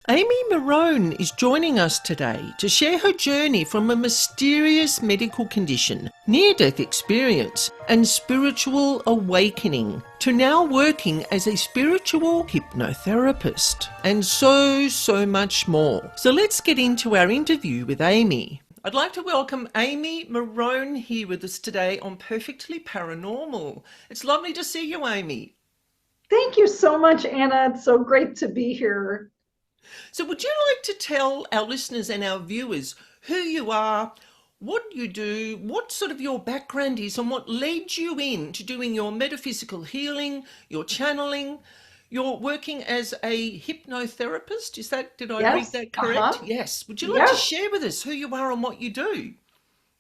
Amy Marohn is joining us today to share her journey from a mysterious medical condition, near-death experience, and spiritual awakening to now working as a spiritual hypnotherapist, and so much more. So let's get into our interview with Amy. I'd like to welcome Amy Marohn here with us today on Perfectly Paranormal. It's lovely to see you, Amy. Thank you so much, Anna. It's so great to be here. So would you like to tell our listeners and our viewers who you are, what you do, what sort of your background is, and what led you in to doing your metaphysical healing, your channeling, you're working as a hypnotherapist? Did I read Yes, that correct? Yes. Would you like to yes, share with us who you are and what you do?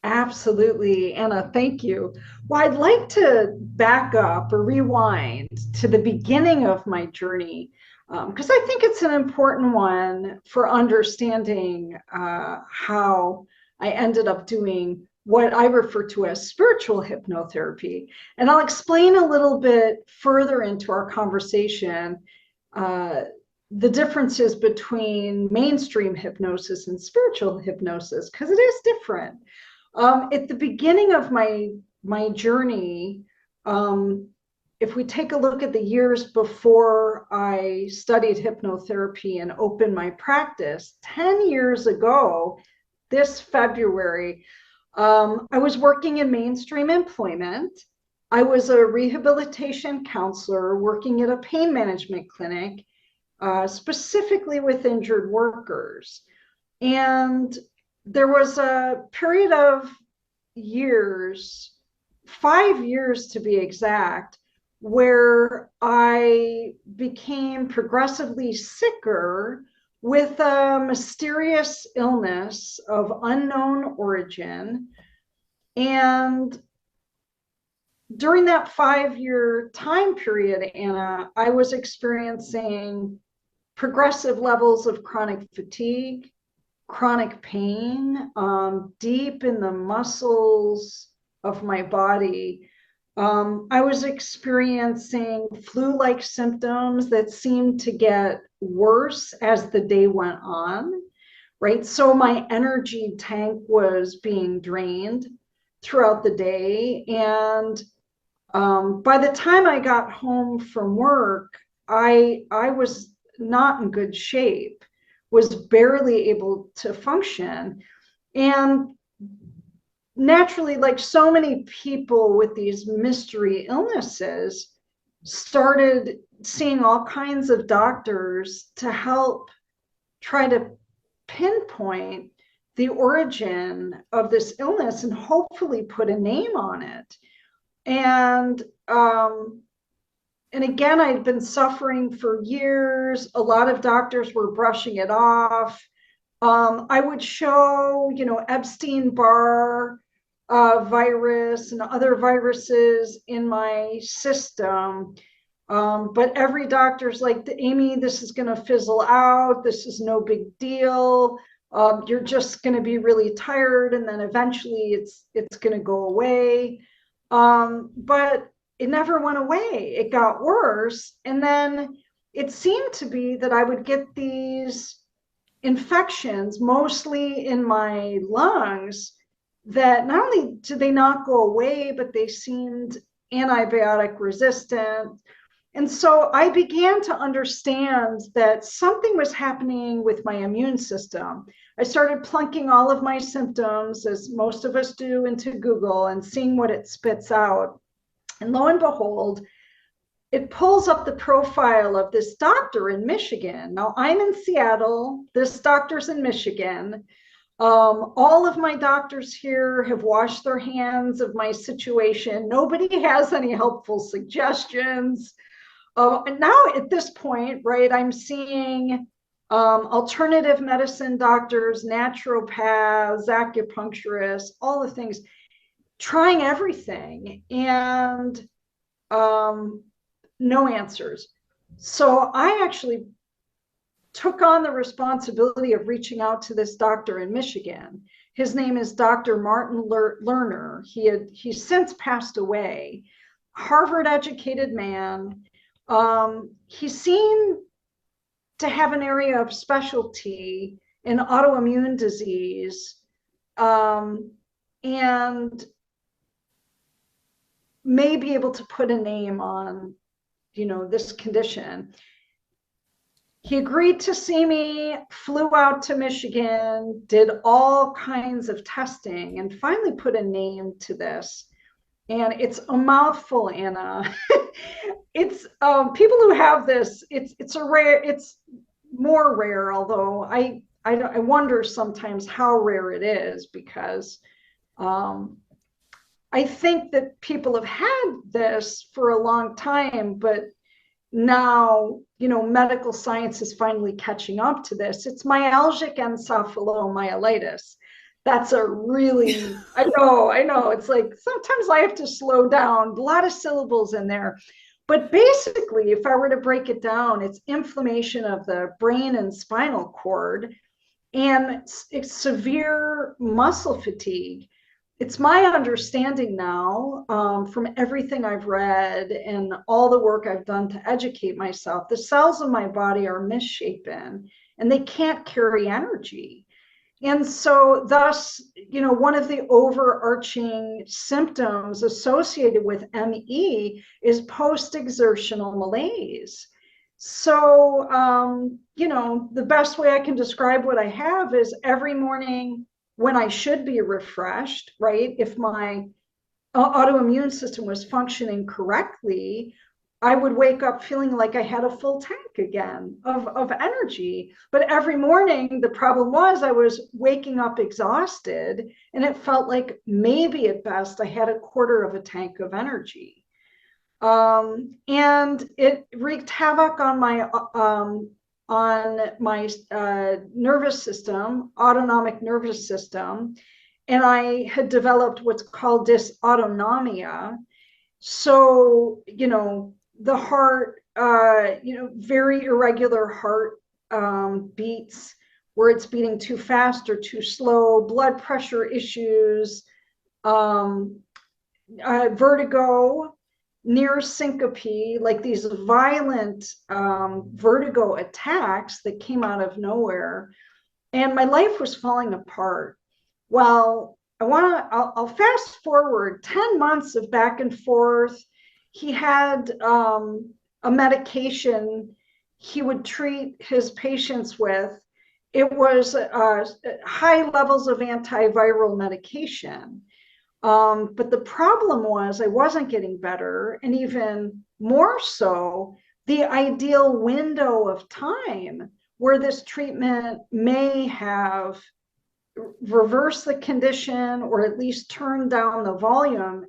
absolutely, Anna. Thank you. Well, I'd like to back up or rewind to the beginning of my journey because I think it's an important one for understanding how I ended up doing what I refer to as spiritual hypnotherapy. And I'll explain a little bit further into our conversation uh, the differences between mainstream hypnosis and spiritual hypnosis because it is different. At the beginning of my journey, um, if we take a look at the years before I studied hypnotherapy and opened my practice, 10 years ago, this February, I was working in mainstream employment. I was a rehabilitation counselor working at a pain management clinic, specifically with injured workers. And there was a period of years, 5 years to be exact, where I became progressively sicker with a mysterious illness of unknown origin. And during that 5 year time period, Anna, I was experiencing progressive levels of chronic fatigue, chronic pain, deep in the muscles of my body. I was experiencing flu like symptoms that seemed to get worse as the day went on, right? So my energy tank was being drained throughout the day. And by the time I got home from work, I was not in good shape, was barely able to function. And naturally, like so many people with these mystery illnesses, started seeing all kinds of doctors to help try to pinpoint the origin of this illness and hopefully put a name on it. And um, and again, I'd been suffering for years. A lot of doctors were brushing it off. I would show, Epstein-Barr virus and other viruses in my system. But every doctor's like, Amy, this is going to fizzle out. This is no big deal. You're just going to be really tired, and then eventually it's going to go away. But it never went away. It got worse. And then it seemed to be that I would get these infections, mostly in my lungs, that not only did they not go away, but they seemed antibiotic resistant. And so I began to understand that something was happening with my immune system. I started plunking all of my symptoms, as most of us do, into Google and seeing what it spits out. And lo and behold, it pulls up the profile of this doctor in Michigan. Now, I'm in Seattle. This doctor's in Michigan. All of my doctors here have washed their hands of my situation. Nobody has any helpful suggestions. And now at this point, right, I'm seeing alternative medicine doctors, naturopaths, acupuncturists, all the things, trying everything, and um, no answers. So I actually took on the responsibility of reaching out to this doctor in Michigan. His name is Dr. Martin Lerner. He's since passed away. Harvard educated man. He's seen to have an area of specialty in autoimmune disease, and may be able to put a name on, this condition. He agreed to see me, flew out to Michigan, did all kinds of testing, and finally put a name to this. And it's a mouthful, Anna. It's people who have this. It's more rare, although I wonder sometimes how rare it is, because I think that people have had this for a long time, but now, medical science is finally catching up to this. It's myalgic encephalomyelitis. That's a really, I know. It's like sometimes I have to slow down, a lot of syllables in there. But basically, if I were to break it down, it's inflammation of the brain and spinal cord, and it's severe muscle fatigue. It's my understanding now, from everything I've read and all the work I've done to educate myself, the cells of my body are misshapen and they can't carry energy. And so thus, one of the overarching symptoms associated with ME is post-exertional malaise. So, the best way I can describe what I have is every morning when I should be refreshed, right? If my autoimmune system was functioning correctly, I would wake up feeling like I had a full tank again of energy. But every morning, the problem was I was waking up exhausted, and it felt like maybe at best I had a quarter of a tank of energy. And it wreaked havoc on my nervous system, autonomic nervous system. And I had developed what's called dysautonomia. So, the heart, very irregular heart beats, where it's beating too fast or too slow, blood pressure issues, vertigo, near syncope, like these violent vertigo attacks that came out of nowhere. And my life was falling apart. Well, I'll fast forward 10 months of back and forth. He had a medication he would treat his patients with. It was high levels of antiviral medication. But the problem was I wasn't getting better, and even more so, the ideal window of time where this treatment may have reversed the condition or at least turned down the volume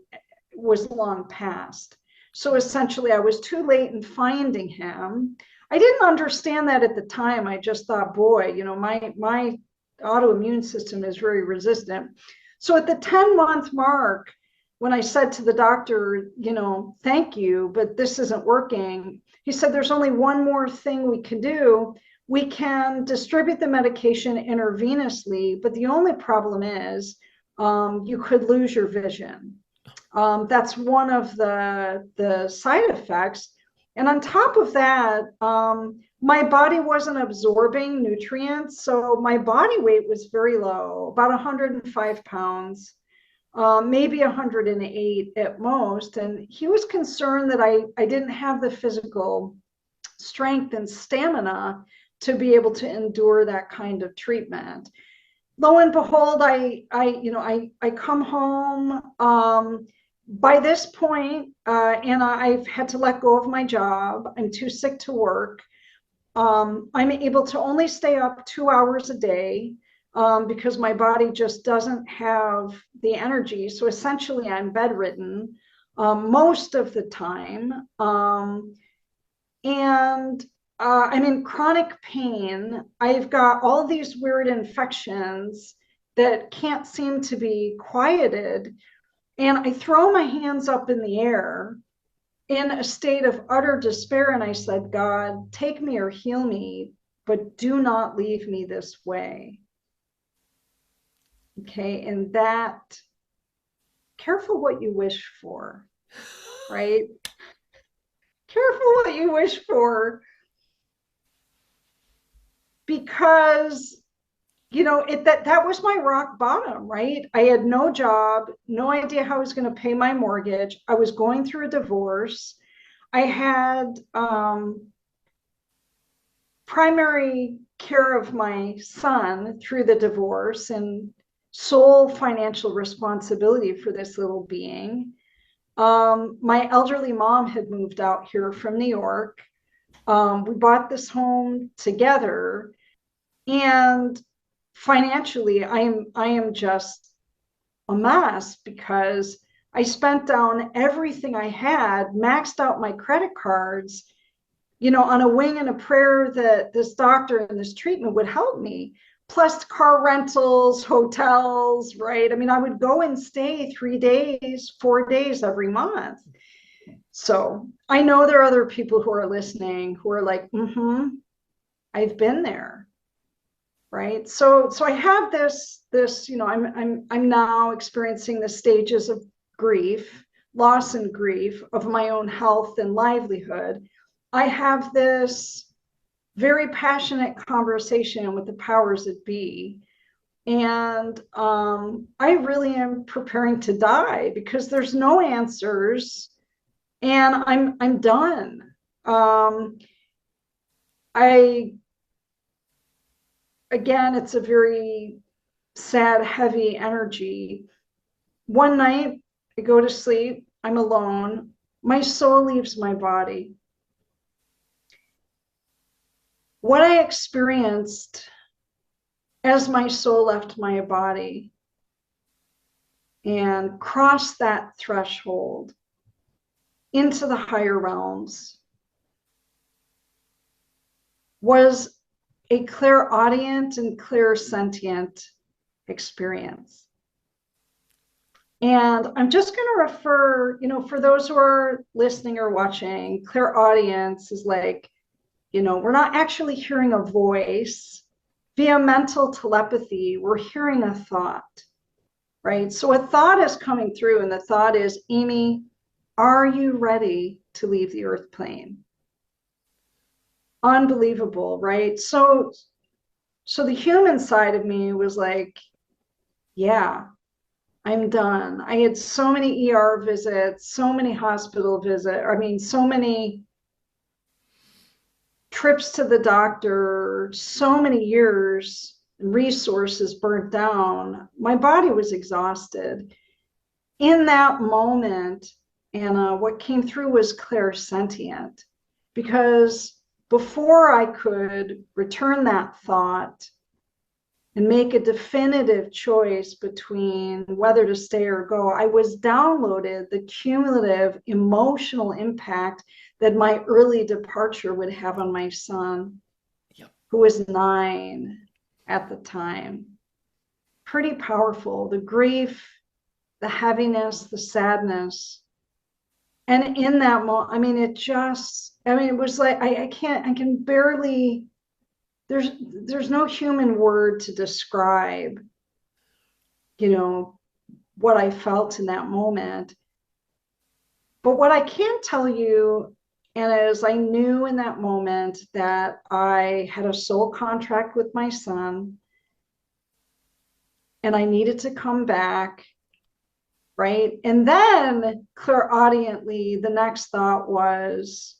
was long past. So essentially, I was too late in finding him. I didn't understand that at the time. I just thought, boy, my autoimmune system is very resistant. So at the 10-month mark, when I said to the doctor, thank you, but this isn't working, he said, there's only one more thing we can do. We can distribute the medication intravenously, but the only problem is you could lose your vision. That's one of the side effects. And on top of that, my body wasn't absorbing nutrients. So my body weight was very low, about 105 pounds, maybe 108 at most. And he was concerned that I didn't have the physical strength and stamina to be able to endure that kind of treatment. Lo and behold, I come home. By this point, and I've had to let go of my job. I'm too sick to work. I'm able to only stay up 2 hours a day because my body just doesn't have the energy. So essentially, I'm bedridden most of the time. And I'm in chronic pain. I've got all these weird infections that can't seem to be quieted. And I throw my hands up in the air in a state of utter despair. And I said, God, take me or heal me, but do not leave me this way. Okay. And that, careful what you wish for, right? Careful what you wish for. because that was my rock bottom, right? I had no job, no idea how I was going to pay my mortgage. I was going through a divorce. I had primary care of my son through the divorce and sole financial responsibility for this little being. My elderly mom had moved out here from New York. We bought this home together, and financially, I am just a mess because I spent down everything I had, maxed out my credit cards, on a wing and a prayer that this doctor and this treatment would help me, plus car rentals, hotels, right? I mean, I would go and stay 3 days, 4 days every month. So I know there are other people who are listening who are like, I've been there. Right. So I have this, I'm now experiencing the stages of grief, loss and grief of my own health and livelihood. I have this very passionate conversation with the powers that be. And I really am preparing to die because there's no answers, and I'm done. I Again, it's a very sad, heavy energy. One night I go to sleep, I'm alone, my soul leaves my body. What I experienced as my soul left my body and crossed that threshold into the higher realms was a clairaudient and clairsentient experience. And I'm just going to refer, for those who are listening or watching, clairaudience is like, we're not actually hearing a voice. Via mental telepathy, we're hearing a thought, right? So a thought is coming through, and the thought is, Amy, are you ready to leave the earth plane? Unbelievable, right? So the human side of me was like, yeah, I'm done. I had so many ER visits, so many hospital visits. I mean, so many trips to the doctor, so many years, resources burnt down. My body was exhausted. In that moment, Anna, what came through was clairsentient, because before I could return that thought and make a definitive choice between whether to stay or go, I was downloaded the cumulative emotional impact that my early departure would have on my son, who was 9 at the time. Pretty powerful. The grief, the heaviness, the sadness. And in that moment, it was like, I can barely, there's no human word to describe, what I felt in that moment. But what I can tell you, and is I knew in that moment that I had a soul contract with my son and I needed to come back, right? And then clairaudiently, the next thought was,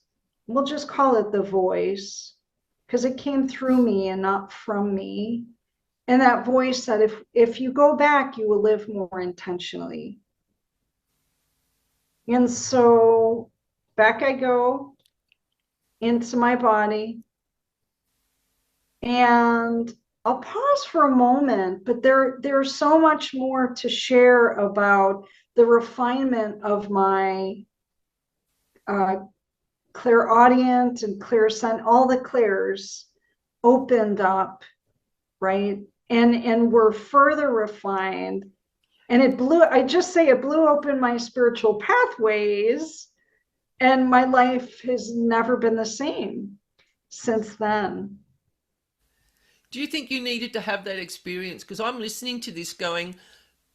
we'll just call it the voice, because it came through me and not from me. And that voice said, if you go back, you will live more intentionally. And so back I go into my body. And I'll pause for a moment, but there's so much more to share about the refinement of my clairaudient and clairsent, all the clairs opened up, right? And were further refined. And it blew open my spiritual pathways, and my life has never been the same since then. Do you think you needed to have that experience? Because I'm listening to this going,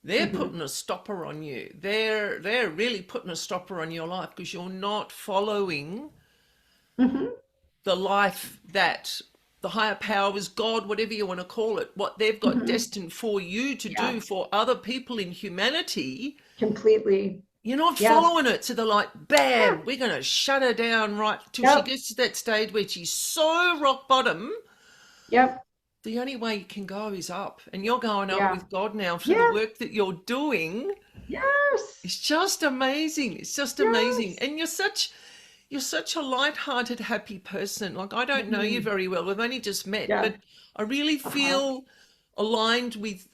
they're putting a stopper on you. They're really putting a stopper on your life because you're not following the life that the higher powers, God, whatever you want to call it, what they've got Mhm. destined for you to do Yes, for other people in humanity, completely. you're not Yes. following it. So they're like, Yeah. bam, we're going to shut her down right till she Yep. gets to that stage where she's so rock bottom. Yep. The only way you can go is up. And you're going up Yeah. with God now for the Yes. work that you're doing. Yes. It's just amazing. It's just amazing. Yes. And you're such a light-hearted, happy person. Like, I don't know you Mhm. very well. We've only just met, Yeah. but I really Uh-huh. feel aligned with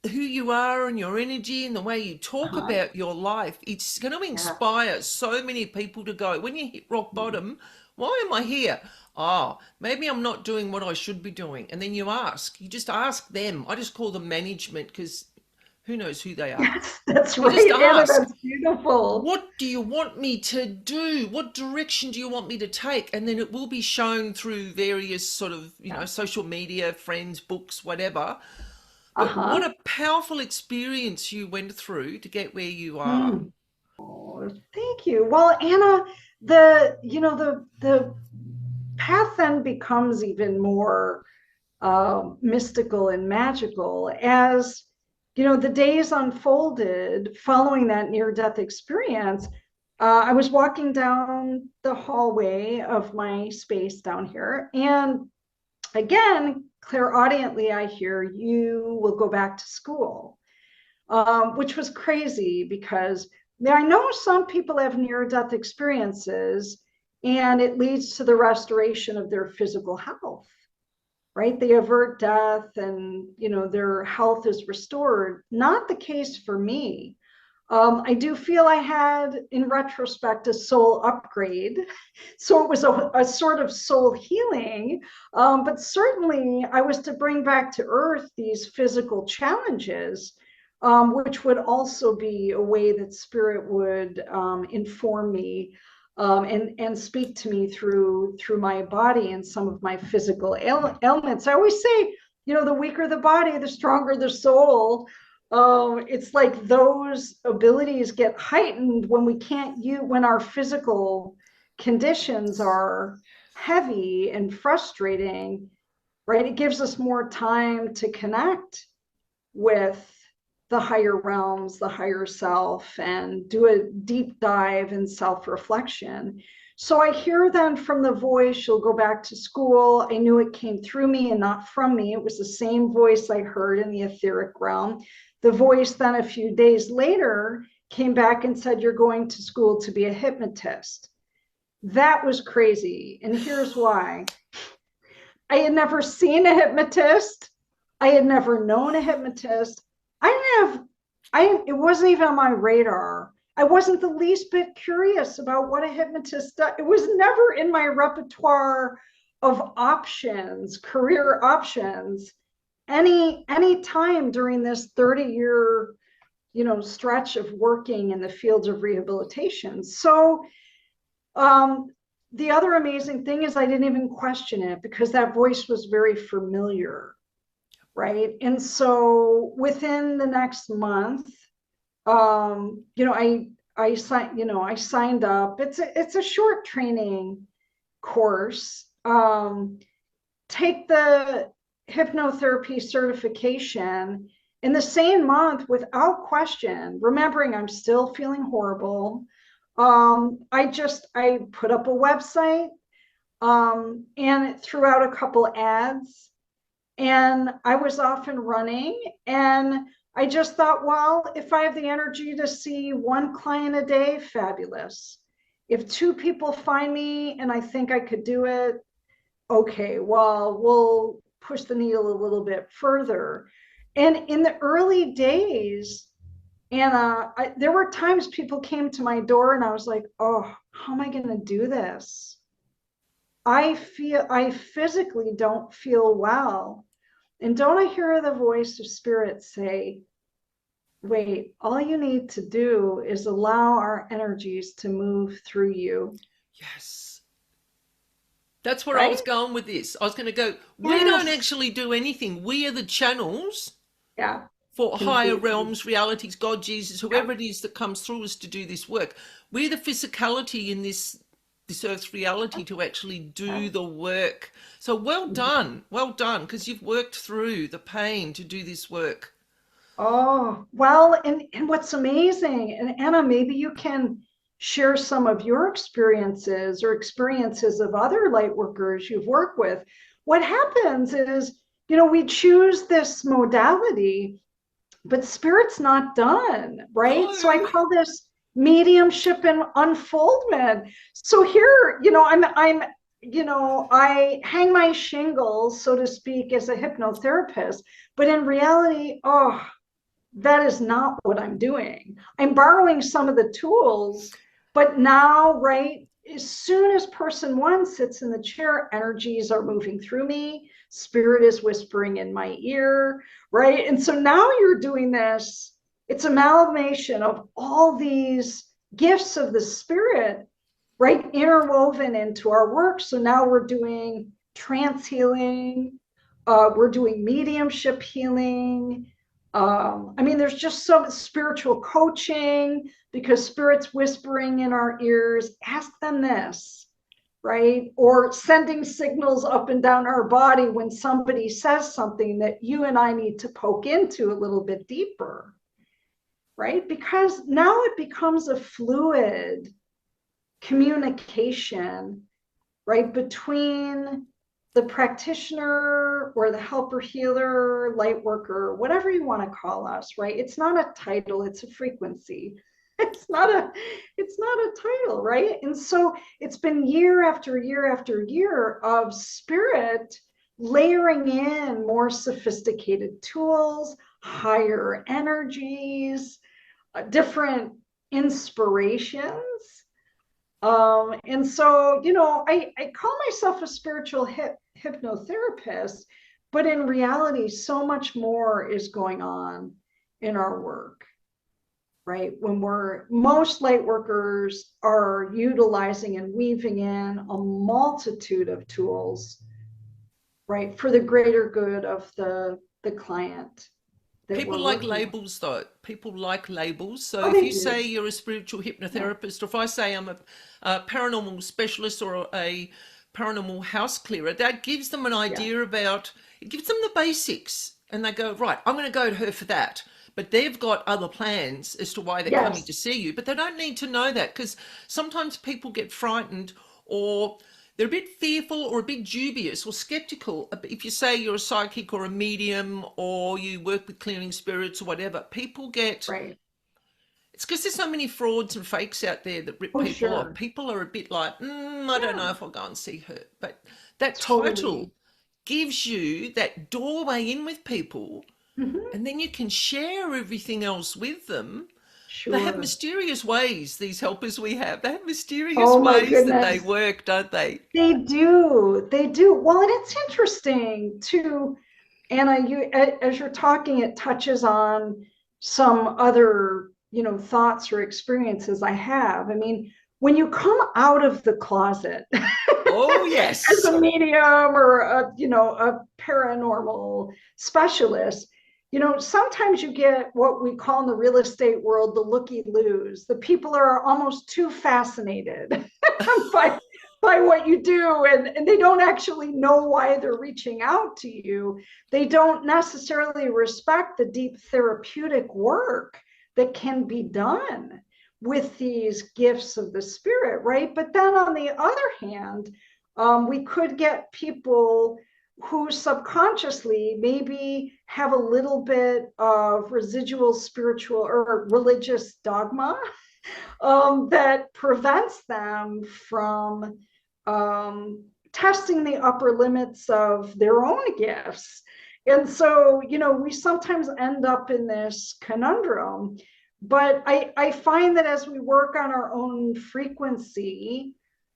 who you are and your energy and the way you talk Uh-huh. about your life. It's going to Yeah. inspire so many people to go, when you hit rock bottom, why am I here? Oh, maybe I'm not doing what I should be doing. And then you just ask them. I just call them management because who knows who they are. Yes, that's You just right, Anna. ask, That's beautiful. what do you want me to do? What direction do you want me to take? And then it will be shown through various sort of, Yeah. social media, friends, books, whatever. But what Uh-huh. a powerful experience you went through to get where you are. Hmm. Oh, thank you. Well, Anna, the path then becomes even more mystical and magical as the days unfolded following that near-death experience. I was walking down the hallway of my space down here, and again, clairaudiently, I hear you will go back to school, which was crazy because I know some people have near-death experiences and it leads to the restoration of their physical health, right? They avert death and, their health is restored. Not the case for me. I do feel I had, in retrospect, a soul upgrade. So it was a sort of soul healing. But certainly I was to bring back to earth these physical challenges, which would also be a way that spirit would inform me, and speak to me through my body and some of my physical ailments. I always say, the weaker the body, the stronger the soul. It's like those abilities get heightened when we can't use, when our physical conditions are heavy and frustrating, right? It gives us more time to connect with the higher realms, the higher self, and do a deep dive in self-reflection. So I hear then from the voice, you'll go back to school. I knew it came through me and not from me. It was the same voice I heard in the etheric realm. The voice then a few days later came back and said, you're going to school to be a hypnotist. That was crazy. And here's why. I had never seen a hypnotist. I had never known a hypnotist. I didn't have, it wasn't even on my radar. I wasn't the least bit curious about what a hypnotist does. It was never in my repertoire of options, career options, any time during this 30-year, stretch of working in the fields of rehabilitation. So um, the other amazing thing is I didn't even question it because that voice was very familiar, right? And so within the next month, I signed up. It's a short training course. Take the hypnotherapy certification in the same month without question, remembering I'm still feeling horrible. I put up a website, and threw out a couple ads, and I was off and running. And I just thought, well, if I have the energy to see one client a day, fabulous. If two people find me and I think I could do it, okay, well, we'll push the needle a little bit further. And in the early days, Anna, there were times people came to my door and I was like, oh, how am I going to do this? I physically don't feel well. And don't I hear the voice of spirit say, wait, all you need to do is allow our energies to move through you, Yes. That's where I was right? going with this. I was going to go, we don't Yes. actually do anything. We are the channels Yeah, for higher completely. realms, realities, God, Jesus, Yeah. whoever it is that comes through us to do this work. We're the physicality in this this earth's reality to actually do the work. So well done, because you've worked through the pain to do this work. Oh, well, and what's amazing, and Anna, maybe you can share some of your experiences or experiences of other light workers you've worked with. What happens is, we choose this modality, but spirit's not done, right? So I No. call this mediumship and unfoldment. So here, I hang my shingles, so to speak, as a hypnotherapist, but in reality, that is not what I'm doing. I'm borrowing some of the tools, but now, right, as soon as person one sits in the chair, energies are moving through me, spirit is whispering in my ear, right? And so now you're doing this, it's amalgamation of all these gifts of the spirit, right, interwoven into our work. So now we're doing trance healing, we're doing mediumship healing. There's just some spiritual coaching because spirit's whispering in our ears, ask them this, right? Or sending signals up and down our body when somebody says something that you and I need to poke into a little bit deeper, right? Because now it becomes a fluid communication, right, between the practitioner or the helper healer, light worker, whatever you want to call us, right? It's not a title, it's a frequency. It's not a title, right? And so it's been year after year after year of spirit layering in more sophisticated tools, higher energies, different inspirations. And so, I call myself a spiritual hypnotherapist, but in reality, so much more is going on in our work, right? Most light workers are utilizing and weaving in a multitude of tools, right, for the greater good of the client that People we're like working with. labels, though. People like labels. So Oh, if they you say do. you're a spiritual Yeah. hypnotherapist, or if I say I'm a paranormal specialist or a paranormal house clearer, that gives them an Yeah. idea about, it gives them the basics. And they go, right, I'm going to go to her for that. But they've got other plans as to why they're coming Yes. to see you. But they don't need to know that, because sometimes people get frightened, or they're a bit fearful or a bit dubious or skeptical. If you say you're a psychic or a medium or you work with clearing spirits or whatever, people get, Right. it's because there's so many frauds and fakes out there that rip Oh, people off. sure. People are a bit like, I don't know Yeah. if I'll go and see her. But that title Totally. gives you that doorway in with people, Mhm. and then you can share everything else with them. They have Sure. mysterious ways, these helpers we have. They have mysterious Oh my ways that they goodness. work, don't they? They do. They do. Well, and it's interesting too, Anna, as you're talking, it touches on some other, thoughts or experiences I have. When you come out of the closet Oh, as yes. a medium or a paranormal specialist, sometimes you get what we call in the real estate world the looky-loos. The people are almost too fascinated by what you do, and they don't actually know why they're reaching out to you. They don't necessarily respect the deep therapeutic work that can be done with these gifts of the spirit, right? But then on the other hand, we could get people who subconsciously maybe have a little bit of residual spiritual or religious dogma that prevents them from testing the upper limits of their own gifts. And so, we sometimes end up in this conundrum. But I find that as we work on our own frequency,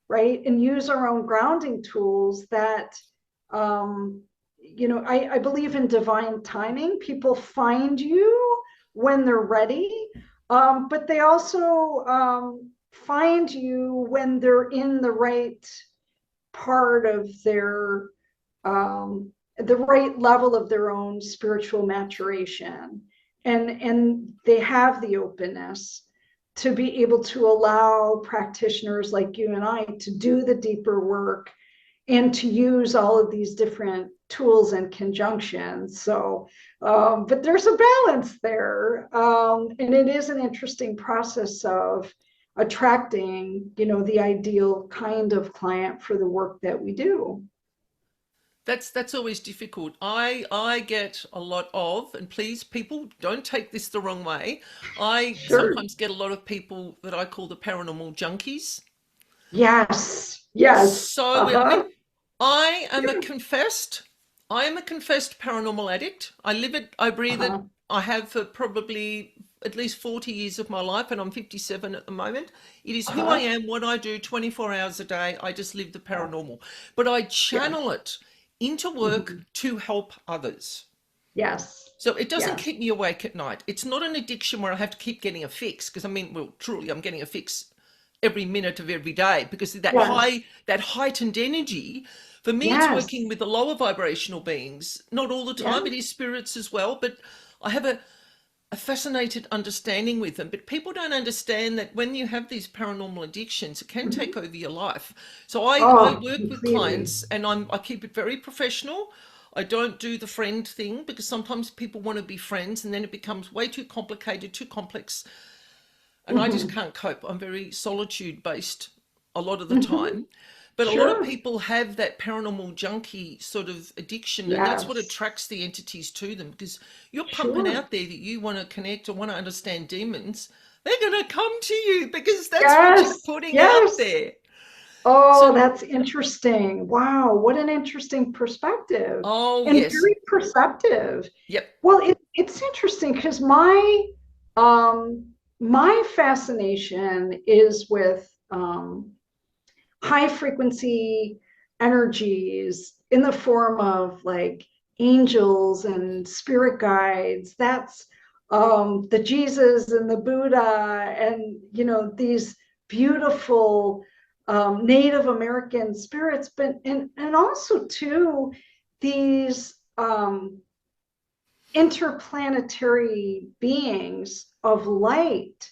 right, and use our own grounding tools, that, I believe in divine timing. People find you when they're ready, but they also find you when they're in the right part of the right level of their own spiritual maturation, and they have the openness. to be able to allow practitioners like you and I to do the deeper work and to use all of these different tools in conjunction. So, but there's a balance there. And it is an interesting process of attracting, the ideal kind of client for the work that we do. That's always difficult. I get a lot of, and please, people, don't take this the wrong way. I Sure. sometimes get a lot of people that I call the paranormal junkies. Yes. Yes. So, I Uh-huh. mean, I am a confessed, I am a confessed paranormal addict. I live it, I breathe it. Uh-huh. I have for probably at least 40 years of my life, and I'm 57 at the moment. It is who I Uh-huh. am, what I do 24 hours a day. I just live the paranormal. But I Yeah. channel it into work Mhm. to help others. Yes. So it doesn't Yes. keep me awake at night. It's not an addiction where I have to keep getting a fix, because I mean, well, truly, I'm getting a fix every minute of every day, because Yes. that heightened energy, for me, it's Yes. working with the lower vibrational beings. Not all the Yeah. time, it is spirits as well, but I have a fascinated understanding with them. But people don't understand that when you have these paranormal addictions, it can take Mhm. over your life. So I Oh, work with completely. clients, and I keep it very professional. I don't do the friend thing, because sometimes people want to be friends and then it becomes way too complicated, too complex, and I just Hmm. can't cope. I'm very solitude based a lot of the Hmm. time. But a lot of Sure. people have that paranormal junkie sort of addiction, and that's what Yes. attracts the entities to them, because you're pumping Sure. out there that you want to connect or want to understand demons. They're going to come to you because that's what you're Yes. putting out Yes. there. Oh, So, that's interesting. Wow, what an interesting perspective oh, and yes. very perceptive. Yep. Well, it's interesting because my fascination is with high frequency energies in the form of like angels and spirit guides. That's the Jesus and the Buddha, and these beautiful Native American spirits, but and also too these interplanetary beings of light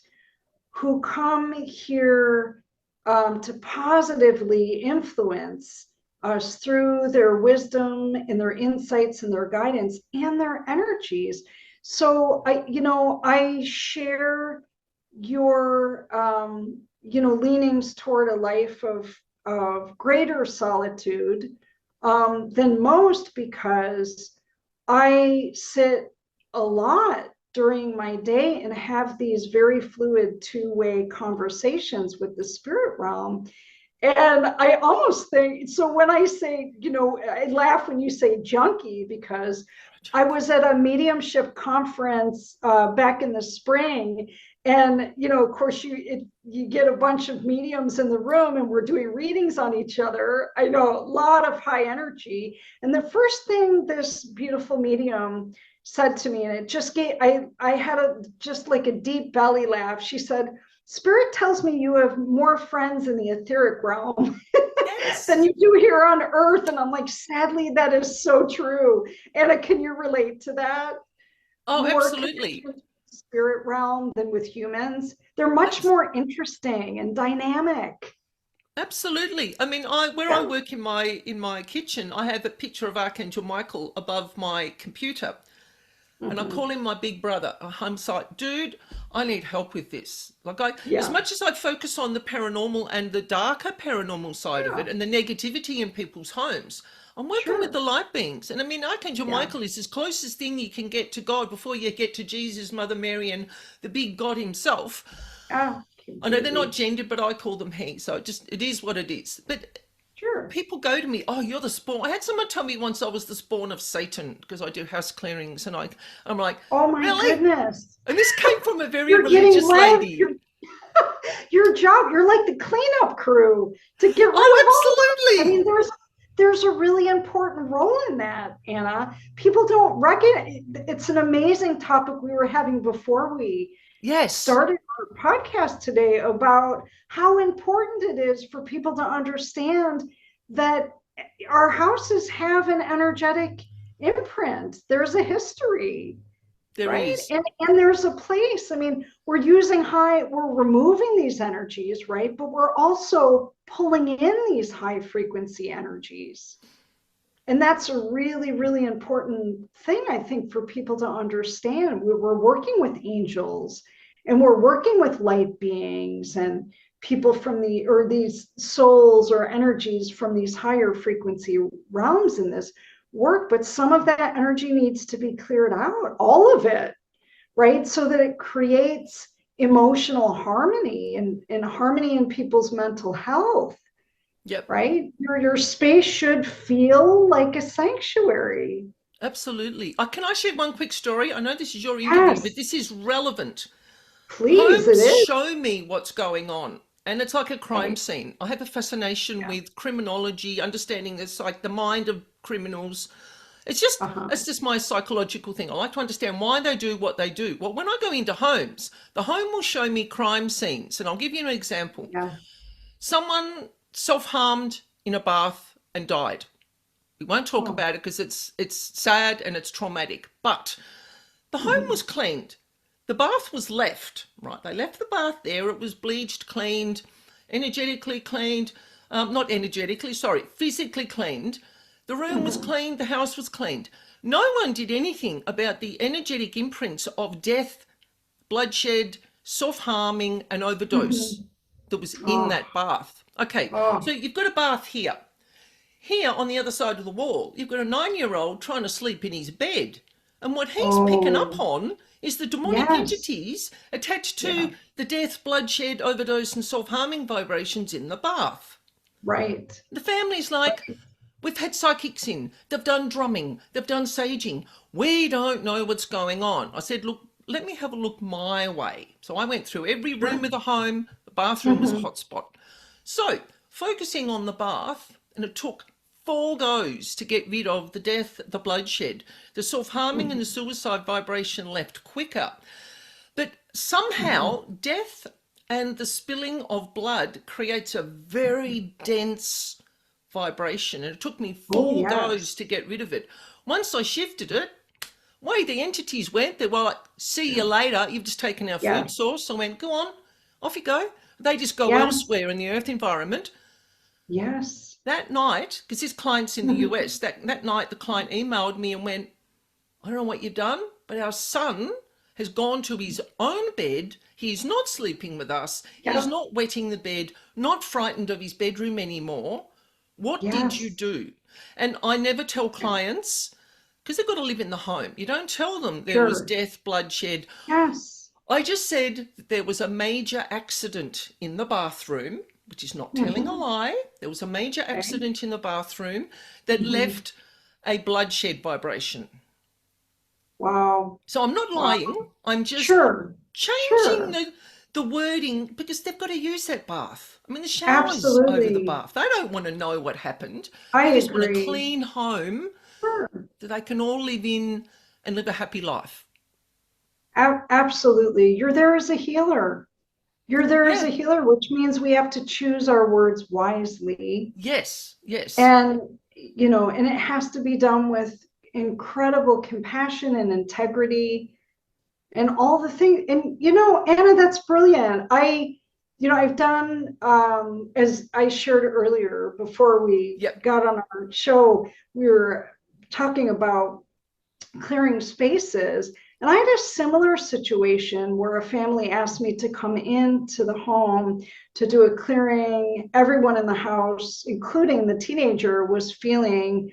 who come here to positively influence us through their wisdom and their insights and their guidance and their energies. So I share your leanings toward a life of greater solitude than most, because I sit a lot during my day and have these very fluid two-way conversations with the spirit realm. And I almost think, so when I say, I laugh when you say junkie, because I was at a mediumship conference back in the spring. And, of course, you get a bunch of mediums in the room and we're doing readings on each other. I know, a lot of high energy. And the first thing this beautiful medium said to me, and it just gave, I had just like a deep belly laugh. She said, Spirit tells me you have more friends in the etheric realm than Yes. you do here on earth. And I'm like, sadly, that is so true. Anna, can you relate to that? Oh, More absolutely. connection to the spirit realm than with humans. They're much Abs- more interesting and dynamic. Absolutely. I mean, I where I Yeah. work in my kitchen, I have a picture of Archangel Michael above my computer. And I call Mm-hmm. him my big brother. I'm like, dude, I need help with this. As Yeah. much as I focus on the paranormal and the darker paranormal side of Yeah. it and the negativity in people's homes, I'm working with Sure. the light beings. And I mean, Archangel Yeah. Michael is as closest thing you can get to God before you get to Jesus, Mother Mary, and the big God himself. Yeah. I know they're not Completely. gendered, but I call them he. So it is what it is. But Sure. people go to me, oh, you're the spawn. I had someone tell me once I was the spawn of Satan because I do house clearings, and I'm like, Oh my really? goodness. And this came from a very You're getting religious led. lady. Your job, you're like the cleanup crew to get rid Oh, of all that. I absolutely. mean, there's a really important role in that, Anna. People don't recognize. It's an amazing topic we were having before we Yes, started our podcast today, about how important it is for people to understand that our houses have an energetic imprint. There's a history. There right? is. And there's a place. I mean, we're removing these energies, right? But we're also pulling in these high frequency energies. And that's a really, really important thing, I think, for people to understand. We're working with angels, and we're working with light beings and people or these souls or energies from these higher frequency realms in this work. But some of that energy needs to be cleared out, all of it, right? So that it creates emotional harmony and harmony in people's mental health, Yep. right? Your space should feel like a sanctuary. Absolutely. Can I share one quick story? I know this is your interview, but Yes, this is relevant. please, it Homes is. show me what's going on, and it's like a crime Right. scene. I have a fascination Yeah. with criminology, understanding this, like the mind of criminals. Uh-huh. It's just my psychological thing. I like to understand why they do what they do. Well, when I go into homes, the home will show me crime scenes, and I'll give you an example. Yeah. Someone self-harmed in a bath and died. We won't talk Oh. about it because it's sad and it's traumatic. But the home was cleaned. The bath was left, right? They left the bath there. It was bleached, cleaned, energetically cleaned. Not energetically, sorry, physically cleaned. The room was cleaned. The house was cleaned. No one did anything about the energetic imprints of death, bloodshed, self-harming, and overdose that was in Oh. that bath. Okay, so Oh. you've got a bath here. Here on the other side of the wall, you've got a 9-year-old trying to sleep in his bed. And what he's picking up Oh. on is the demonic Yes. entities attached Yeah. to the death, bloodshed, overdose, and self harming vibrations in the bath. Right. The family's like, Right. we've had psychics in, they've done drumming, they've done saging. We don't know what's going on. I said, look, let me have a look my way. So I went through every room Sure. of the home. The bathroom was a Mm-hmm. hotspot. So focusing on the bath, and it took 4 goes to get rid of the death, the bloodshed. The self-harming and the suicide vibration left quicker. But Mm-hmm. somehow death and the spilling of blood creates a very dense vibration. And it took me Oh, 4 goes yes. to get rid of it. Once I shifted it, way the entities went, they were like, see you later, you've just taken our Yeah. food source. I went, go on, off you go. They just go Yes. elsewhere in the earth environment. Yes. That night, because this client's in the Mhm. US, that night the client emailed me and went, I don't know what you've done, but our son has gone to his own bed. He's not sleeping with us. He's Yep. not wetting the bed, not frightened of his bedroom anymore. What did you Yes. do? And I never tell clients, because they've got to live in the home. You don't tell them there was Sure. death, bloodshed. Yes. I just said that there was a major accident in the bathroom, which is not telling a Mhm. lie. There was a major Okay. accident in the bathroom that Mhm. left a bloodshed vibration. Wow. So I'm not Wow. lying. I'm just Sure. changing Sure. the wording because they've got to use that bath. I mean, the shower's over the Absolutely. bath. They don't want to know what happened. I They just want a agree. clean home Sure. that they can all live in and live a happy life. Absolutely. You're there as a healer. You're there as Yeah. a healer, which means we have to choose our words wisely. Yes. Yes. And, and it has to be done with incredible compassion and integrity and all the things. And, Anna, that's brilliant. I've done, as I shared earlier before we Yep. got on our show, we were talking about clearing spaces. And I had a similar situation where a family asked me to come into the home to do a clearing. Everyone in the house, including the teenager, was feeling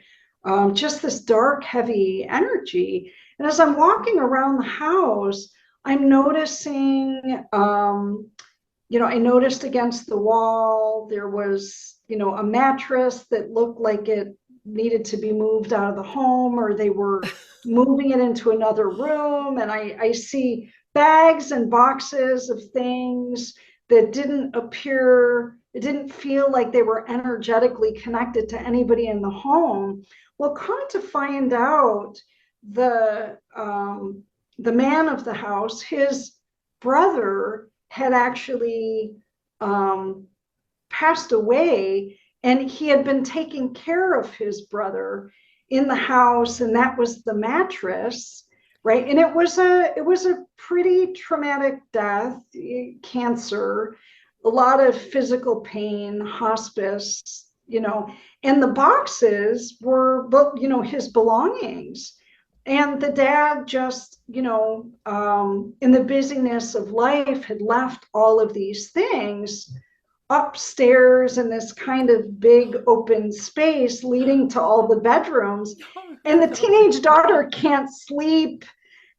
just this dark, heavy energy. And as I'm walking around the house, I'm noticing, I noticed against the wall, there was, a mattress that looked like it needed to be moved out of the home, or they were moving it into another room. And I see bags and boxes of things that it didn't feel like they were energetically connected to anybody in the home. Well, come to find out, the the man of the house, his brother had actually um, passed away, and he had been taking care of his brother in the house, and that was the mattress right? And it was a pretty traumatic death, cancer, a lot of physical pain, hospice, and the boxes were, his belongings. And the dad just, in the busyness of life, had left all of these things upstairs in this kind of big open space leading to all the bedrooms. And the teenage daughter can't sleep,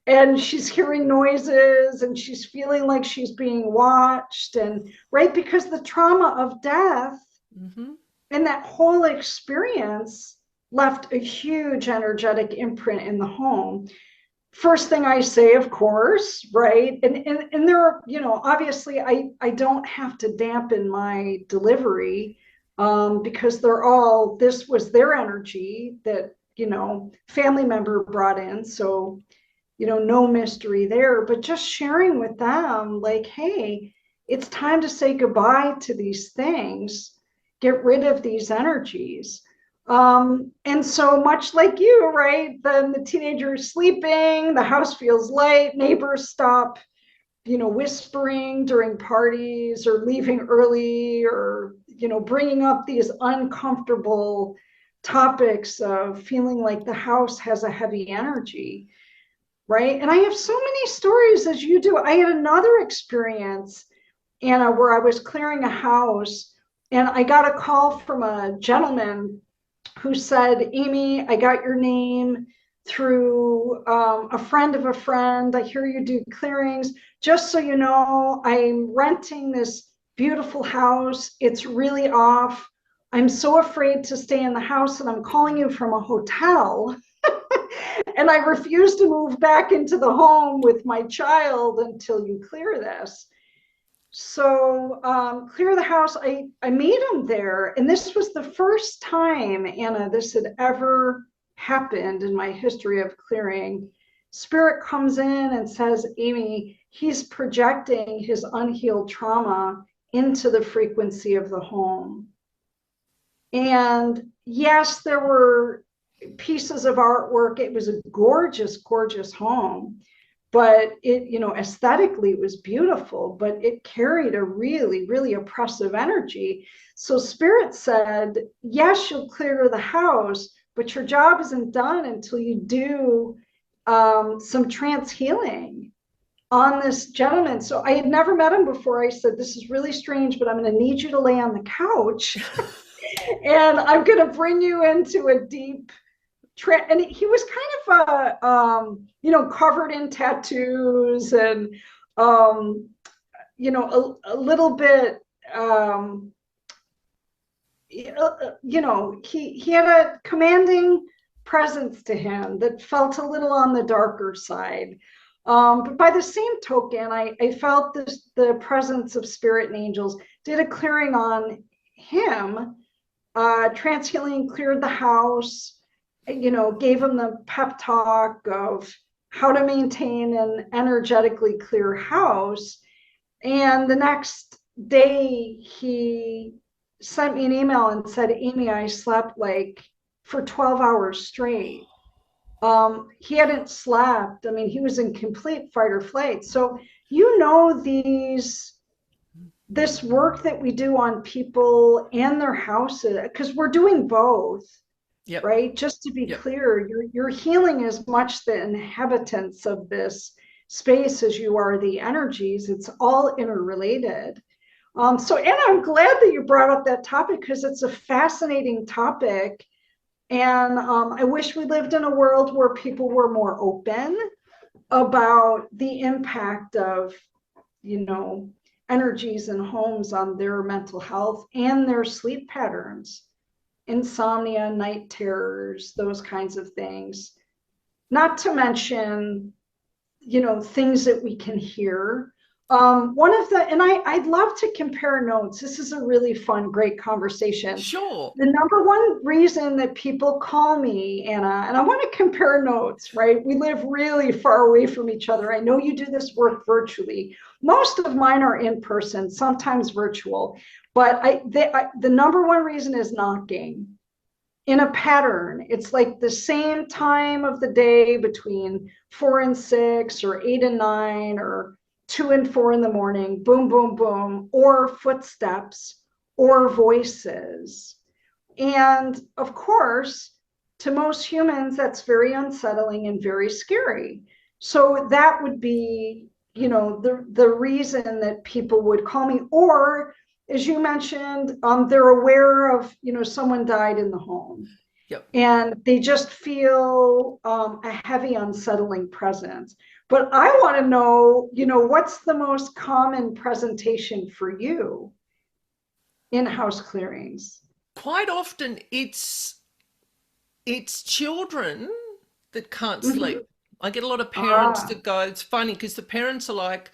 and she's hearing noises, and she's feeling like she's being watched, and right, because the trauma of death Mm-hmm. and that whole experience left a huge energetic imprint in the home. First thing I say, of course, right? And there are, obviously I don't have to dampen my delivery, because this was their energy that, family member brought in. So, no mystery there, but just sharing with them, like, hey, it's time to say goodbye to these things, get rid of these energies. And so much like you, right? Then the teenager is sleeping, the house feels light, neighbors stop, whispering during parties or leaving early, or, bringing up these uncomfortable topics of feeling like the house has a heavy energy, right? And I have so many stories as you do. I had another experience, Anna, where I was clearing a house, and I got a call from a gentleman who said, Amy, I got your name through a friend of a friend. I hear you do clearings. Just so you know, I'm renting this beautiful house. It's really off. I'm so afraid to stay in the house, and I'm calling you from a hotel. And I refuse to move back into the home with my child until you clear this. So clear the house. I meet him there. And this was the first time, Anna, this had ever happened in my history of clearing. Spirit comes in and says, Amy, he's projecting his unhealed trauma into the frequency of the home. And yes, there were pieces of artwork. It was a gorgeous, gorgeous home, but it, aesthetically it was beautiful, but it carried a really, really oppressive energy. So Spirit said, yes, you'll clear the house, but your job isn't done until you do some trance healing on this gentleman. So I had never met him before. I said, this is really strange, but I'm going to need you to lay on the couch and I'm going to bring you into a deep and he was kind of covered in tattoos, and a little bit he had a commanding presence to him that felt a little on the darker side. But by the same token, I felt the presence of spirit and angels. Did a clearing on him. Trance healing cleared the house, gave him the pep talk of how to maintain an energetically clear house. And the next day he sent me an email and said, Amy, I slept like for 12 hours straight. He hadn't slept. I mean, he was in complete fight or flight. So, this work that we do on people and their houses, because we're doing both. Yep. Right? Just to be clear, you're healing as much the inhabitants of this space as you are the energies. It's all interrelated. So Anna, I'm glad that you brought up that topic, because it's a fascinating topic. And I wish we lived in a world where people were more open about the impact of, energies in homes on their mental health and their sleep patterns. Insomnia, night terrors, those kinds of things. Not to mention, things that we can hear. I'd love to compare notes. This is a really fun, great conversation. Sure. The number one reason that people call me, Anna, and I want to compare notes, right? We live really far away from each other. I know you do this work virtually. Most of mine are in person, sometimes virtual, but the number one reason is knocking. in a pattern. It's like the same time of the day between 4 and 6 or 8 and 9 or 2 and 4 in the morning, boom, boom, boom, or footsteps or voices. And of course, to most humans, that's very unsettling and very scary. So that would be, the reason that people would call me. Or, as you mentioned, they're aware of, someone died in the home. Yep. And they just feel a heavy, unsettling presence. But I want to know, what's the most common presentation for you in house clearings? Quite often it's children that can't Mm-hmm. sleep. I get a lot of parents Ah, that go, it's funny because the parents are like,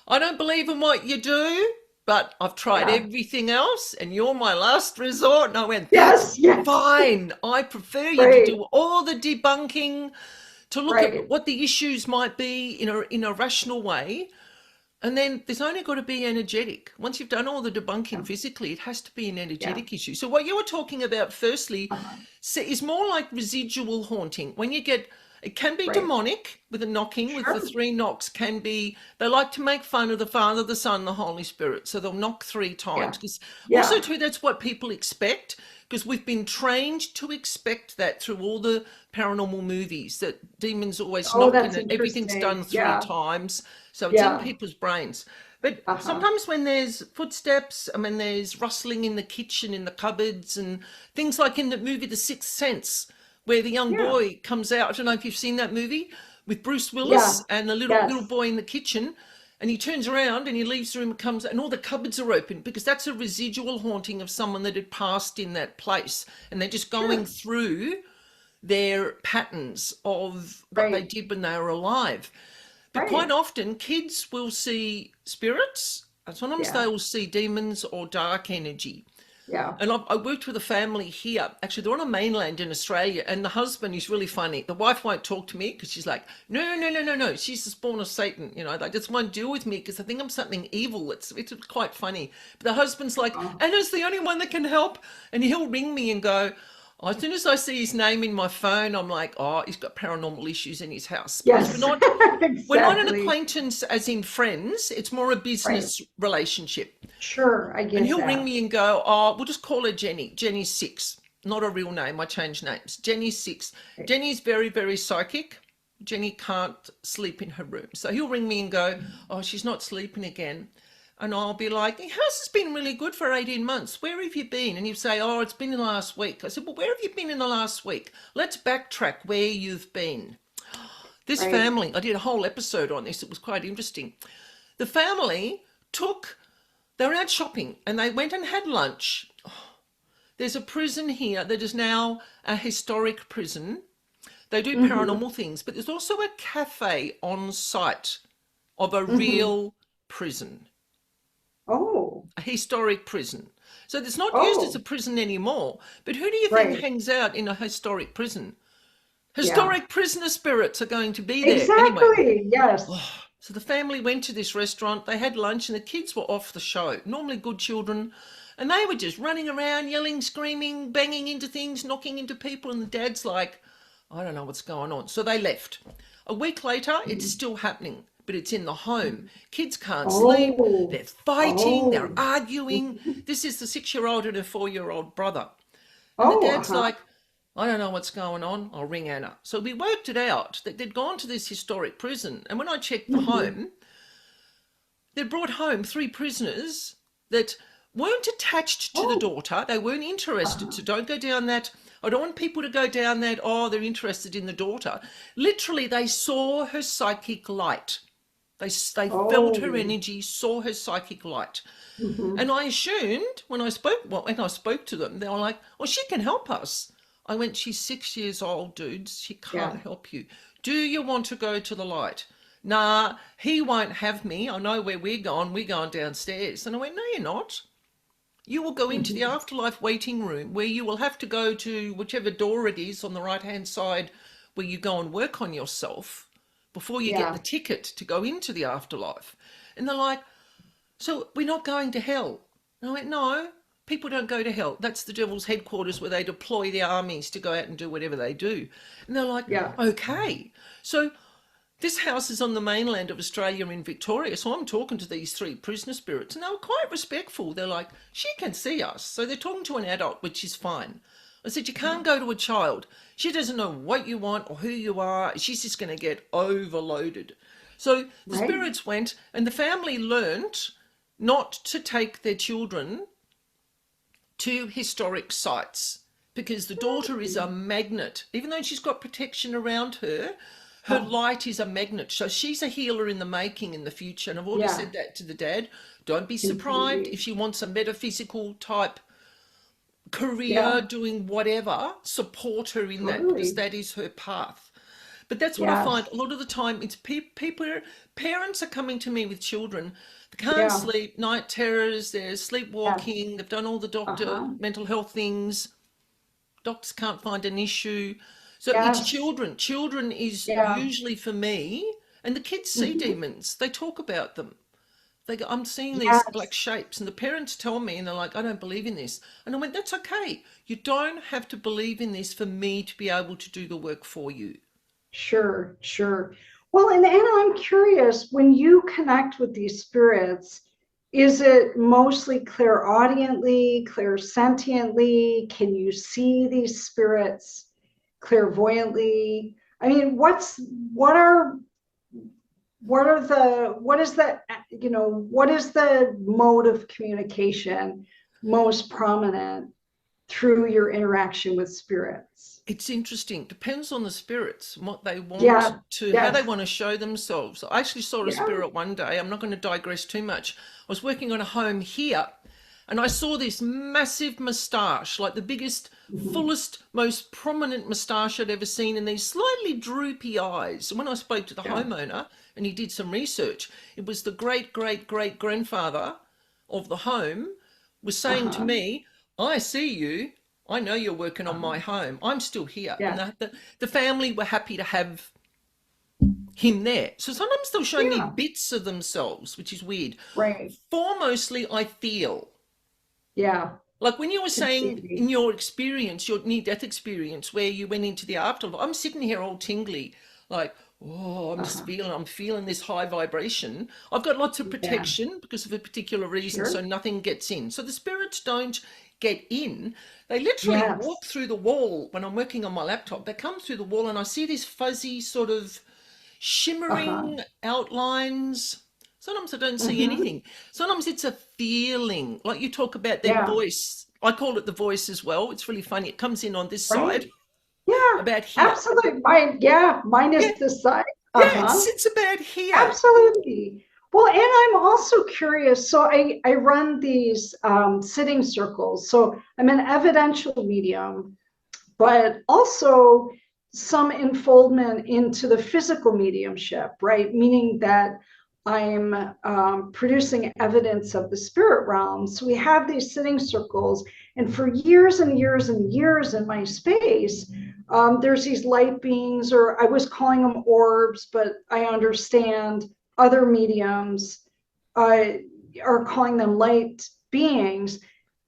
I don't believe in what you do, but I've tried yeah. everything else and you're my last resort. And I went, that's Yes, yes. fine. I prefer you to Right, do all the debunking, to look at right. what the issues might be in a rational way. And then there's only got to be energetic. Once you've done all the debunking Yeah, physically, it has to be an yeah. energetic issue. So what you were talking about firstly Uh-huh. is more like residual haunting. When you get, it can be Right. demonic with a knocking, with the Sure. 3 knocks can be, they like to make fun of the Father, the Son, the Holy Spirit. So they'll knock 3 times Yeah, because also yeah. too, that's what people expect because we've been trained to expect that through all the paranormal movies that demons always Oh, knock that's and everything's done interesting. three Yeah, times. So it's in yeah. people's brains. But Uh-huh. sometimes when there's footsteps, I mean, there's rustling in the kitchen, in the cupboards, and things like in the movie The Sixth Sense, where the young Yeah, boy comes out. I don't know if you've seen that movie with Bruce yeah. Willis and the little Yes. boy in the kitchen, and he turns around and he leaves the room and comes, and all the cupboards are open because that's a residual haunting of someone that had passed in that place, and they're just going Sure. through their patterns of what they Right, did when they were alive. But quite right. often, kids will see spirits, and sometimes they Yeah, will see demons or dark energy. yeah. And I worked with a family here. Actually, they're on a mainland in Australia, and the husband is really funny. The wife won't talk to me because she's like, no, no, no, no, no. She's the spawn of Satan. You know, they just won't deal with me because I think I'm something evil. It's quite funny. But the husband's like, Oh. Anna's the only one that can help, and he'll ring me and go. Oh, as soon as I see his name in my phone, I'm like, oh, he's got paranormal issues in his house because Yes, we're not an exactly. acquaintance as in friends. It's more a Right. business relationship. Sure, I And get he'll ring that. me and go, oh, we'll just call her Jenny. Jenny's 6. Not a real name. I change names. Jenny's 6. Right. Jenny's very, very psychic. Jenny can't sleep in her room. So he'll ring me and go, oh, she's not sleeping again. And I'll be like, the house has been really good for 18 months. Where have you been? And he'll say, oh, it's been in the last week. I said, well, where have you been in the last week? Let's backtrack where you've been. This Right. family, I did a whole episode on this. It was quite interesting. The family took, they were out shopping and they went and had lunch. There's a prison here that is now a historic prison. They do Mm-hmm. paranormal things, but there's also a cafe on site of a Mm-hmm. real prison, Oh, a historic prison. So it's not used as a oh, prison anymore. But who do you think right. hangs out in a historic prison? Yeah. Historic prisoner spirits are going to be there. Anyway, Exactly. Yes. so the family went to this restaurant, they had lunch, and the kids were off the show. Normally good children. And they were just running around, yelling, screaming, banging into things, knocking into people. And the dad's like, I don't know what's going on. So they left. A week later, it's Mhm. still happening, but it's in the home. Kids can't sleep. Oh, They're fighting. They're oh, arguing. This is the 6-year-old and a 4-year-old brother. And the oh, dad's uh-huh. like, I don't know what's going on. I'll ring Anna. So we worked it out that they'd gone to this historic prison. And when I checked the Mhm. home, they'd brought home 3 prisoners that weren't attached to the Oh, daughter. They weren't interested. uh-huh. So don't go down that. I don't want people to go down that, oh, they're interested in the daughter. Literally, they saw her psychic light. They felt her Oh, energy, saw her psychic light. mhm. And I assumed when I spoke to them, they were like, well, she can help us. I went, she's 6 years old, dudes. She can't Yeah. help you. Do you want to go to the light? Nah, he won't have me. I know where we're going. We're going downstairs. And I went, no, you're not. You will go into the Mhm. afterlife waiting room where you will have to go to whichever door it is on the right hand side where you go and work on yourself before you get the Yeah. ticket to go into the afterlife. And they're like, so we're not going to hell. And I went, no. People don't go to hell. That's the devil's headquarters where they deploy their armies to go out and do whatever they do. And they're like, Yeah. okay. So this house is on the mainland of Australia in Victoria. So I'm talking to these three prisoner spirits and they were quite respectful. They're like, she can see us. So they're talking to an adult, which is fine. I said, you can't go to a child. She doesn't know what you want or who you are. She's just going to get overloaded. So the Right. spirits went and the family learnt not to take their children to historic sites because the daughter is a magnet. Even though she's got protection around her, her light is a magnet. So she's a healer in the making in the future. And I've already said that to the dad. Don't be surprised if she wants a metaphysical type career doing whatever. Support her in that because that is her path. But that's what I find a lot of the time. It's people, parents are coming to me with children. They can't sleep, night terrors, they're sleepwalking, they've done all the doctor mental health things. Doctors can't find an issue. So it's children. Children is usually for me, and the kids see demons. They talk about them. They go, I'm seeing these black shapes, and the parents tell me, and they're like, I don't believe in this. And I went, that's okay. You don't have to believe in this for me to be able to do the work for you. Sure, sure. Well, and Anna, I'm curious, when you connect with these spirits, is it mostly clairaudiently, clairsentiently? Can you see these spirits clairvoyantly? I mean, what is the mode of communication most prominent through your interaction with spirits? It's interesting. Depends on the spirits and what they want Yeah, how they yes, want to show themselves. I actually saw a yeah, spirit one day. I'm not going to digress too much. I was working on a home here and I saw this massive moustache, like the biggest, fullest, most prominent moustache I'd ever seen, and these slightly droopy eyes. And when I spoke to the yeah. homeowner and he did some research, it was the great, great, great grandfather of the home was saying to Uh-huh, me, I see you. I know you're working on uh-huh. my home. I'm still here. And Yeah, the family were happy to have him there. So sometimes they'll show me yeah, bits of themselves, which is weird. right. Foremostly, I feel. Yeah, Like when you were can saying see. in your experience, your near-death experience, where you went into the afterlife, I'm sitting here all tingly, like, oh, Uh-huh. I'm feeling this high vibration. I've got lots of Yeah, protection because of a particular reason, so sure. nothing gets in. So the spirits don't get in. They literally walk Yes. through the wall when I'm working on my laptop. They come through the wall and I see this fuzzy sort of Uh-huh. shimmering outlines. Sometimes I don't see Mm-hmm. anything. Sometimes it's a feeling, like you talk about their Yeah, voice. I call it the voice as well. It's really funny. It comes in on this right. side, Yeah, about here. absolutely. Mine Yeah, is this side. yeah, it Uh-huh. sits about here. Absolutely. Well, and I'm also curious. So I run these sitting circles. So I'm an evidential medium, but also some enfoldment into the physical mediumship, right? Meaning that I'm producing evidence of the spirit realm. So we have these sitting circles, and for years and years and years in my space, there's these light beings, or I was calling them orbs, but I understand other mediums uh, are calling them light beings.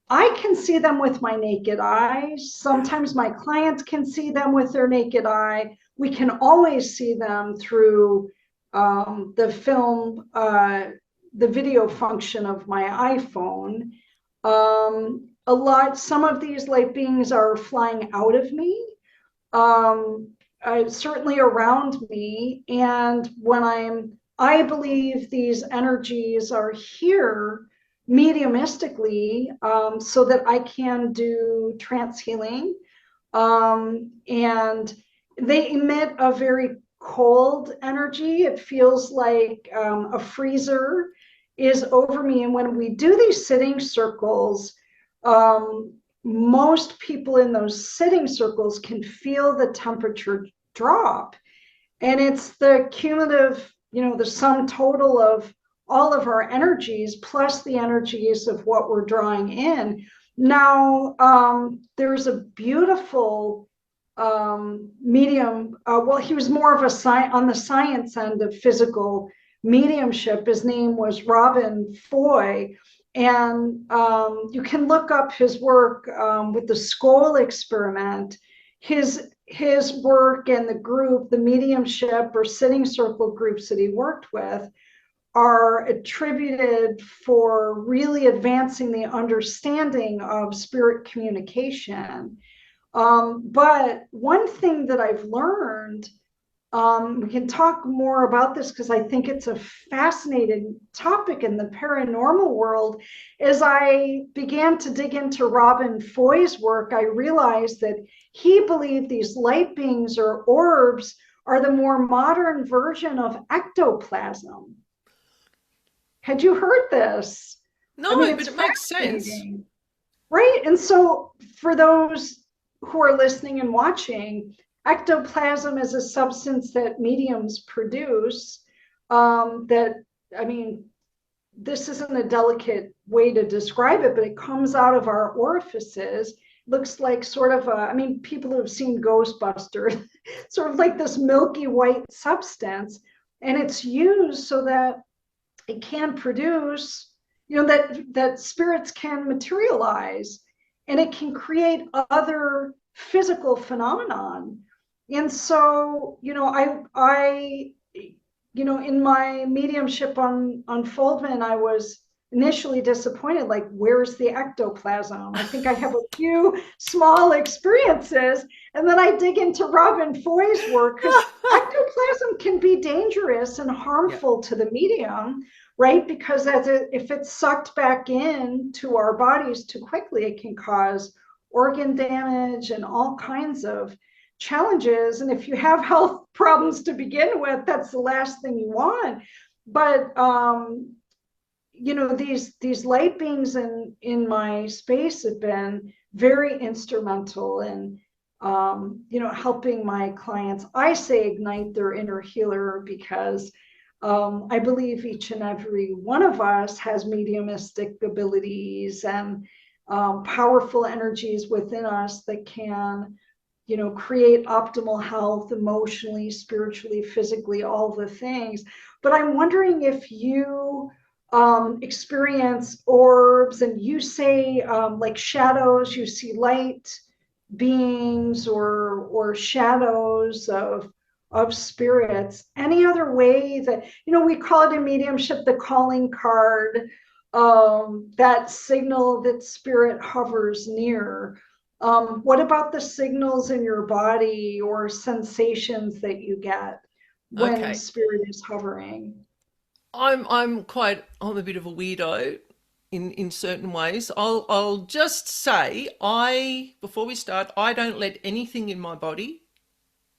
I can see them with my naked eye. Sometimes my clients can see them with their naked eye. We can always see them through the film, the video function of my iPhone. Some of these light beings are flying out of me, um, certainly around me. And I believe these energies are here mediumistically, so that I can do trance healing. And they emit a very cold energy. It feels like a freezer is over me. And when we do these sitting circles, um, most people in those sitting circles can feel the temperature drop. And it's the cumulative, the sum total of all of our energies plus the energies of what we're drawing in. Now, there's a beautiful medium. Well, he was more of on the science end of physical mediumship. His name was Robin Foy, And you can look up his work with the Skoll experiment. His work and the group, the mediumship or sitting circle groups that he worked with, are attributed for really advancing the understanding of spirit communication. But one thing that I've learned, we can talk more about this because I think it's a fascinating topic in the paranormal world. As I began to dig into Robin Foy's work, I realized that he believed these light beings or orbs are the more modern version of ectoplasm. Had you heard this? I mean, No, but it's it makes sense. fascinating, right? And so, for those who are listening and watching, ectoplasm is a substance that mediums produce. That, I mean, this isn't a delicate way to describe it, but it comes out of our orifices. Looks like sort of a, I mean, people who have seen Ghostbusters, sort of like this milky white substance. And it's used so that it can produce, that spirits can materialize, and it can create other physical phenomenon. And so, in my mediumship on unfoldment, I was initially disappointed, like, where's the ectoplasm? I think I have a few small experiences. And then I dig into Robin Foy's work, because ectoplasm can be dangerous and Yeah. harmful to the medium, right? Because if it's sucked back into our bodies too quickly, it can cause organ damage and all kinds of challenges. And if you have health problems to begin with, that's the last thing you want. But these light beings in my space have been very instrumental in helping my clients, I say, ignite their inner healer, because I believe each and every one of us has mediumistic abilities and powerful energies within us that can, create optimal health emotionally, spiritually, physically, all the things. But I'm wondering if you experience orbs, and you say, like shadows, you see light beings or shadows of spirits. Any other way that, we call it in mediumship the calling card, that signal that spirit hovers near. What about the signals in your body or sensations that you get when Okay. spirit is hovering? I'm a bit of a weirdo in certain ways. I'll just say, before we start, I don't let anything in my body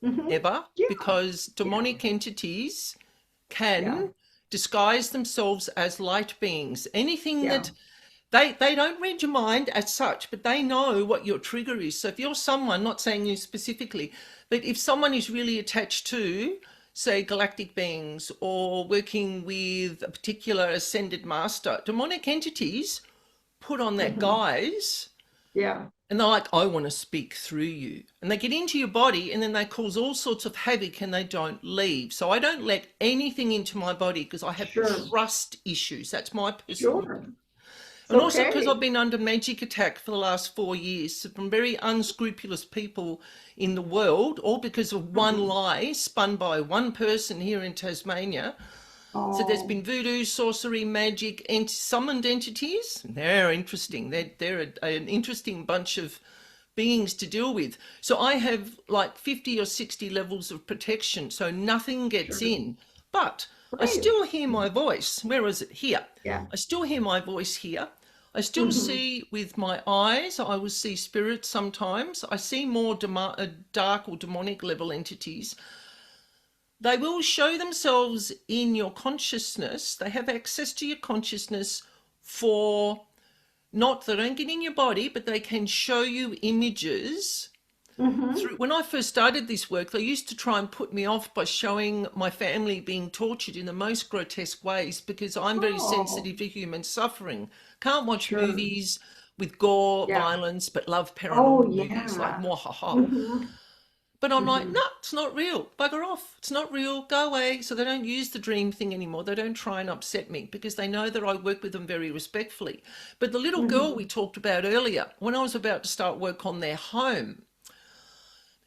Mm-hmm. ever, Yeah, because yeah, demonic entities yeah, can disguise themselves as light beings. Anything yeah. that they don't read your mind as such, but they know what your trigger is. So if you're someone, not saying you specifically, but if someone is really attached to, say, galactic beings or working with a particular ascended master, demonic entities put on that Mm-hmm. guise, Yeah, and they're like, I want to speak through you. And they get into your body, and then they cause all sorts of havoc, and they don't leave. So I don't let anything into my body because I have sure, trust issues. That's my personal sure. opinion. It's And also because okay. I've been under magic attack for the last 4 years from very unscrupulous people in the world, all because of one Mhm. lie spun by one person here in Tasmania. So there's Oh, been voodoo, sorcery, magic, and summoned entities. They're interesting. An interesting bunch of beings to deal with. So I have like 50 or 60 levels of protection, so nothing gets sure. in. But I Right. still hear my voice. Where is it? Here. Yeah. I still hear my voice here. I still Hmm. see with my eyes. I will see spirits sometimes. I see more dark or demonic level entities. They will show themselves in your consciousness. They have access to your consciousness for not, they don't get in your body, but they can show you images Hmm. through. When I first started this work, they used to try and put me off by showing my family being tortured in the most grotesque ways, because I'm very Oh, sensitive to human suffering. Can't watch sure. movies with gore, Yeah. violence, but love Oh, paranormal movies like yeah. Mwahaha. Hmm. But I'm like, Hmm. no, it's not real. Bugger off. It's not real. Go away. So they don't use the dream thing anymore. They don't try and upset me because they know that I work with them very respectfully. But the little girl we Hmm. talked about earlier, when I was about to start work on their home,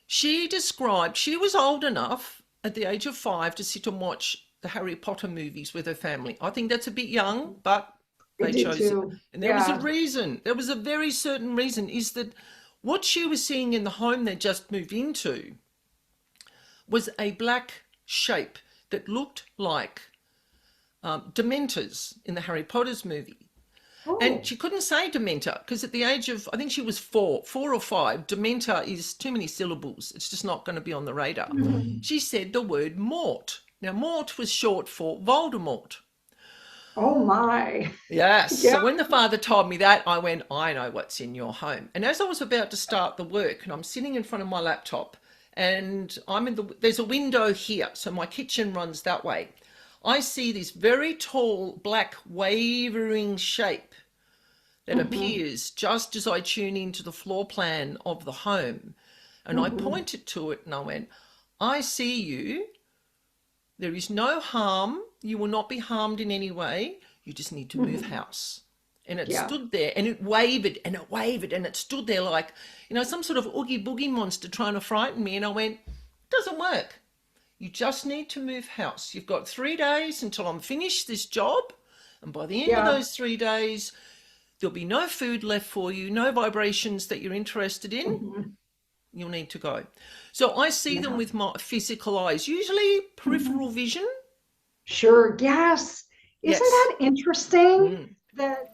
she described she was old enough at the age of 5 to sit and watch the Harry Potter movies with her family. I think that's a bit young, but I they did chose it. too. And there was a Yeah. reason. There was a very certain reason, is that what she was seeing in the home they just moved into was a black shape that looked like Dementors in the Harry Potter's movie. And Oh. she couldn't say Dementor because at the age of, I think she was 4 or 5, Dementor is too many syllables. It's just not going to be on the radar. Mhm. She said the word Mort. Now, Mort was short for Voldemort. Oh my. Yes. Yeah. So when the father told me that, I went, I know what's in your home. And as I was about to start the work, and I'm sitting in front of my laptop, and there's a window here, so my kitchen runs that way. I see this very tall, black, wavering shape that Hmm. appears just as I tune into the floor plan of the home. And I Hmm. pointed to it and I went, I see you. There is no harm. You will not be harmed in any way. You just need to move Hmm. house. And it Yeah. stood there and it wavered and it wavered and it stood there like, some sort of oogie boogie monster trying to frighten me. And I went, it doesn't work. You just need to move house. You've got 3 days until I'm finished this job. And by the end of Yeah. those 3 days, there'll be no food left for you, no vibrations that you're interested in. Hmm. You'll need to go. So I see them Yeah. with my physical eyes, usually peripheral Hmm. vision. Sure. Yes. Isn't Yes. that interesting Mm. that